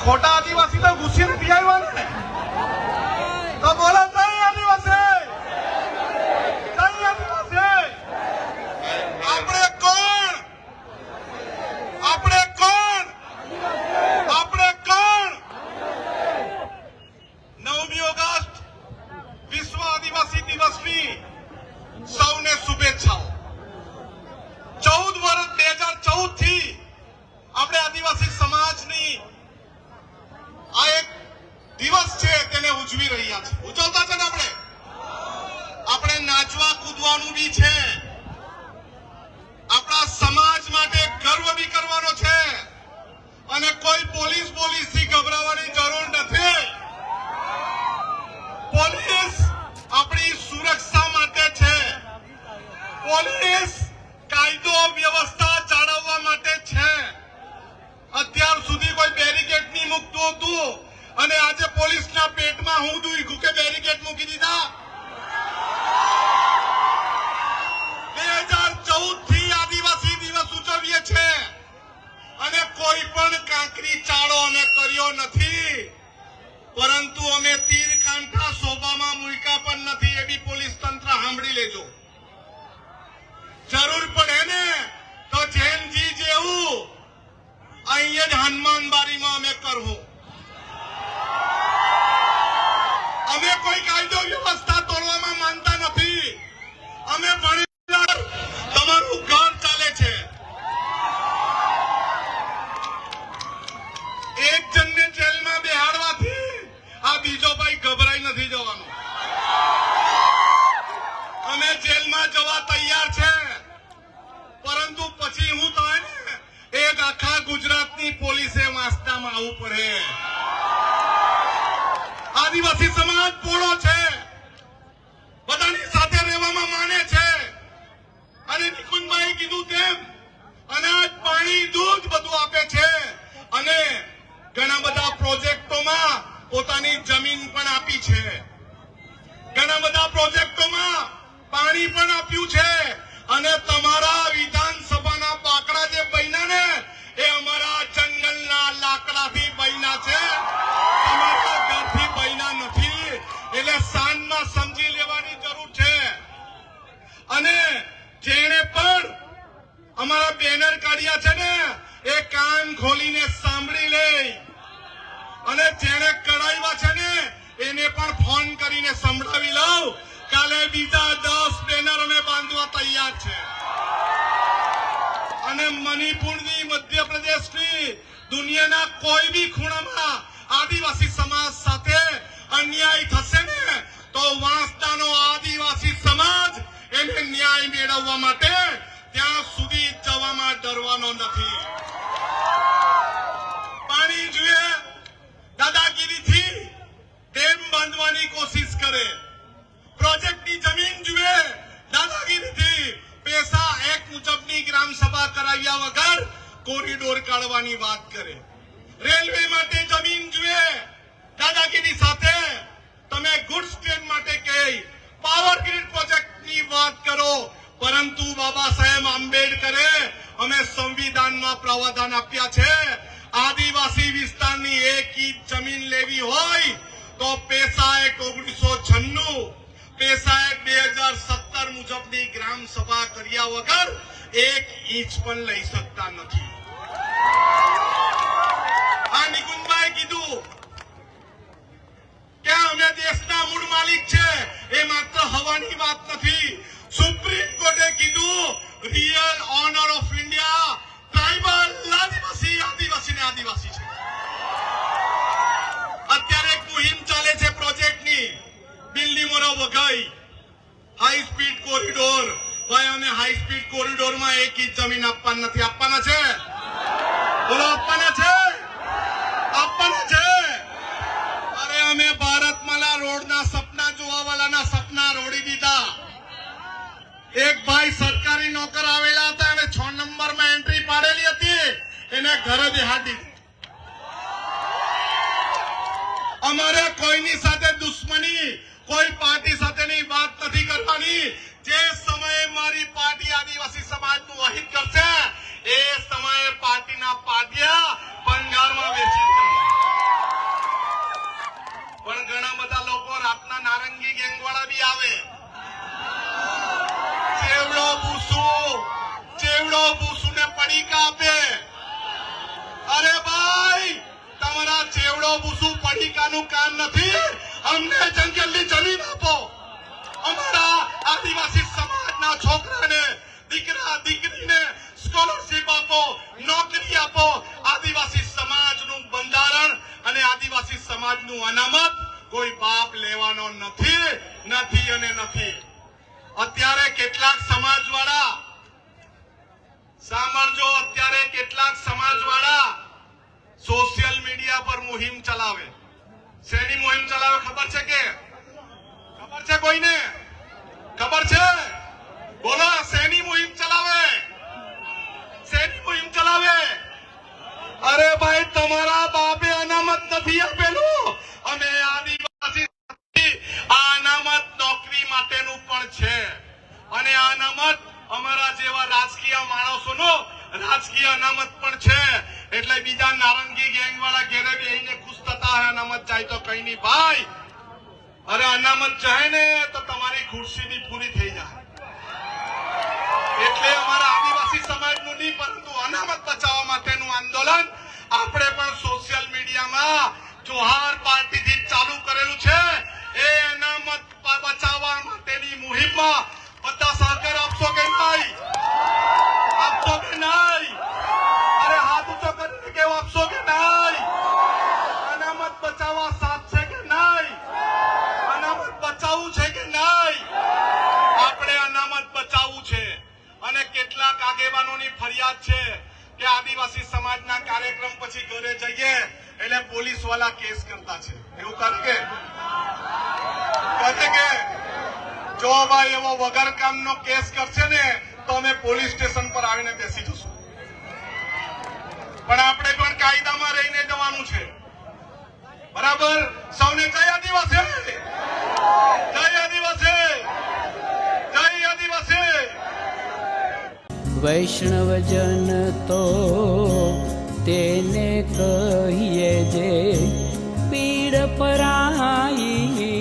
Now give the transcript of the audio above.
खोटा आदिवासी तो घुसी नहीं આવ્યા ને તો બોલો જય આદિવાસી જય આદિવાસી આપણે કોણ આપણે કોણ આપણે કોણ 9મી ઓગસ્ટ વિશ્વ આદિવાસી દિવસની સૌને શુભેચ્છાઓ 14 વર્ષ 2014 થી આપણે આદિવાસી સમાજની આ એક દિવસ છે તેને ઉજવી રહ્યા છે ઉજવતા છે ને આપણે નાચવા કૂદવાનું બી છે આપણા સમાજ માટે ગર્વ બી કરવાનો છે અને કોઈ પોલીસ થી ગભરાવાની જરૂર નથી પોલીસ આપણી સુરક્ષા માટે છે પોલીસ કાયદો વ્યવસ્થા જાળવવા માટે છે અત્યાર સુધી કોઈ બેરિકેડ નહીં મૂકતું હતું અને આજે પોલીસના પેટમાં હું દુખ્યું કે બેરિકેડ મૂકી દીધા 2014 થી આદિવાસી દિવસ ઉજવીએ છે અને કોઈ પણ કાંકરી ચાળો અમે કર્યો નથી પરંતુ અમે તીર કાંઠા શોભામાં મૂક્યા પણ નથી એવી પોલીસ તંત્ર સાંભળી લેજો જરૂર પડે ને તો જૈનજી જેવું અહીંયા જ હનુમાન બારીમાં અમે કરવું અમે કોઈ કાયદો વ્યવસ્થા તોડવામાં માનતા નથી અમે ભણેલા તમારું ઘર ચાલે છે એક જણને જેલમાં બેહાડવાથી આ બીજો ભાઈ ગભરાઈ નથી જવાનો અમે જેલમાં જવા તૈયાર છે પરંતુ પછી હું તો એક આખા ગુજરાતની પોલીસે વાંસદામાં આવવું પડે આદિવાસી સમાજ પોળો છે બધાની સાથે રહેવામાં માને છે અને નિકુંજભાઈ કીધું તેમ અનાજ પાણી દૂધ બધું આપે છે અને ઘણા બધા પ્રોજેક્ટોમાં પોતાની જમીન પણ આપી છે ઘણા બધા પ્રોજેક્ટોમાં પાણી પણ આપ્યું છે અને તમારા વિધાનસભાના બાકડા જે બન્યા ને એ અમારા જંગલના લાકડાથી બન્યા છે તમારા ઘરથી બન્યા નથી એટલે શાનમાં સમજી લેવાની જરૂર છે અને જેણે પણ અમારા બેનર કાઢ્યા છે ને એ કાન ખોલીને સાંભળી લે અને જેણે કઢાવ્યા છે ને એને પણ ફોન કરીને સંભળાવી લઉં કાલે બીજા 10 બેનર અમે બાંધવા તૈયાર છે અને મણિપુરની મધ્યપ્રદેશની દુનિયાના કોઈ બી ખૂણામાં આદિવાસી સમાજ સાથે અન્યાય થશે ને તો વાંસદાનો આદિવાસી સમાજ એને ન્યાય મેળવવા માટે ત્યાં સુધી જવામાં ડરવાનો નથી પાણી જોઈએ દાદાગીરીથી ડેમ બાંધવાની કોશિશ કરે પ્રોજેક્ટની જમીન જુએ દાદાગીરીથી પૈસા એક મુજબની ગ્રામ સભા કરાવ્યા વગર કોરિડોર કાઢવાની વાત કરે રેલવે માટે જમીન જુએ દાદાગીરી સાથે તમે ગુડ્સ ટ્રેન માટે કહી પાવર ગ્રીડ પ્રોજેક્ટની વાત કરો પરંતુ બાબા સાહેબ આંબેડકરે અમે સંવિધાનમાં પ્રાવધાન આપ્યા છે આદિવાસી વિસ્તારની 1 ઇંચ જમીન લેવી હોય તો પૈસા એક્ટ 1996 પૈસા એક્ટ 2017 મુજબની ગ્રામ સભા કર્યા વગર 1 ઇંચ પણ લઈ શકતા નથી આ નિકુંજભાઈ કીધું કે અમે દેશના મૂળ માલિક છે એ માત્ર હવાની વાત નથી સુપ્રીમ કોર્ટે કીધું real owner of India tribal આદિવાસી આદિવાસી ને આદિવાસી છે અત્યારે એક મુહિમ ચાલે છે પ્રોજેક્ટની દિલ્હી મોરા વઘઈ હાઈ સ્પીડ કોરિડોર ભાઈ અમે હાઈ સ્પીડ કોરિડોરમાં 1 ઇંચ જમીન આપવાના નથી આપવાના છે બોલો આપવાના છે અરે અમે ભારતમાલા રોડના સપના જોવાવાળાના સપના રોડી દીધા એક ભાઈ સરકારી નોકર આવેલા હતા અને 6 નંબરમાં એન્ટ્રી પાડેલી હતી એને ઘરે બેહાડી અમારે કોઈની સાથે દુશ્મની કોઈ પાર્ટી સાથેની વાત નથી કરવાની જે સમયે મારી પાર્ટી આદિવાસી સમાજનું અહિત કરશે એ સમયે પાર્ટીના પાટિયા બંગાળમાં વેચી ચેવડો ભૂસુને પડીકા આપે. અરે ભાઈ, તમારા ચેવડો ભૂસુ પડીકાનું કામ નથી. અમને જંગલની જમીન આપો. અમારા આદિવાસી સમાજના છોકરાને, દીકરા દીકરીને સ્કોલરશીપ આપો, નોકરી આપો. આદિવાસી સમાજનું બંધારણ અને આદિવાસી સમાજનું અનામત કોઈ બાપ લેવાનો નથી, નથી અને નથી. અત્યારે કેટલાક સમાજવાળા, સાંભળજો, અત્યારે કેટલાક સમાજવાળા સોશિયલ મીડિયા પર મુહિમ ચલાવે. શેની મુહિમ ચલાવે ખબર છે કે? ખબર છે કોઈને? ખબર છે? બોલો, શેની મુહિમ ચલાવે? શેની મુહિમ ચલાવે? અરે ભાઈ, તમારા બાપે અનામત નથી આપેલું. અમે આદિવાસી આ અનામત નોકરી માટેનું પણ છે. અને આ અનામત અમારા જેવા રાજકીય માણસોનો રાજકીય અનામત પણ છે. એટલે બીજા નારંગી ગેંગ વાળા ઘેરે બેહીને ખુશ થતા હોય અનામત જાય તો કઈ નહીં ભાઈ. અરે અનામત જાય ને તો તમારી ખુરશી બી પૂરી થઈ જાય. એટલે અમારા આદિવાસી સમાજનું નહીં, પરંતુ અનામત બચાવવા માટેનું આંદોલન આપણે પણ સોશિયલ મીડિયામાં જોહાર પાર્ટીથી ચાલુ કરેલું છે. એ અનામત બચાવવા માટેની મુહિમમાં બધા સહકાર આપશો કે નહીં? આપશો કે નહીં? અરે હાથ ઊંચો કરીને કેવું આપશો કે નહીં? અનામત બચાવવા સાથ છે કે નહીં? અનામત બચાવવું છે કે નહીં? આપણે અનામત બચાવવું છે. અને કેટલાક આગેવાનોની ફરિયાદ છે કે આદિવાસી સમાજના કાર્યક્રમ પછી ઘરે જઈએ એટલે પોલીસ વાળા કેસ કરતા છે. એવું કરે કે જો ભાઈ એવો વગર કામનો કેસ કરશે ને તો અમે પોલીસ સ્ટેશન પર આવીને બેસી જશું. પણ આપણે પણ કાયદામાં રહીને જવાનું છે. બરાબર? સૌને જય આદિવાસી, જય આદિવાસી, જય આદિવાસી. વૈષ્ણવજન તો તેને કહીએ જે પીડ પરાઈ.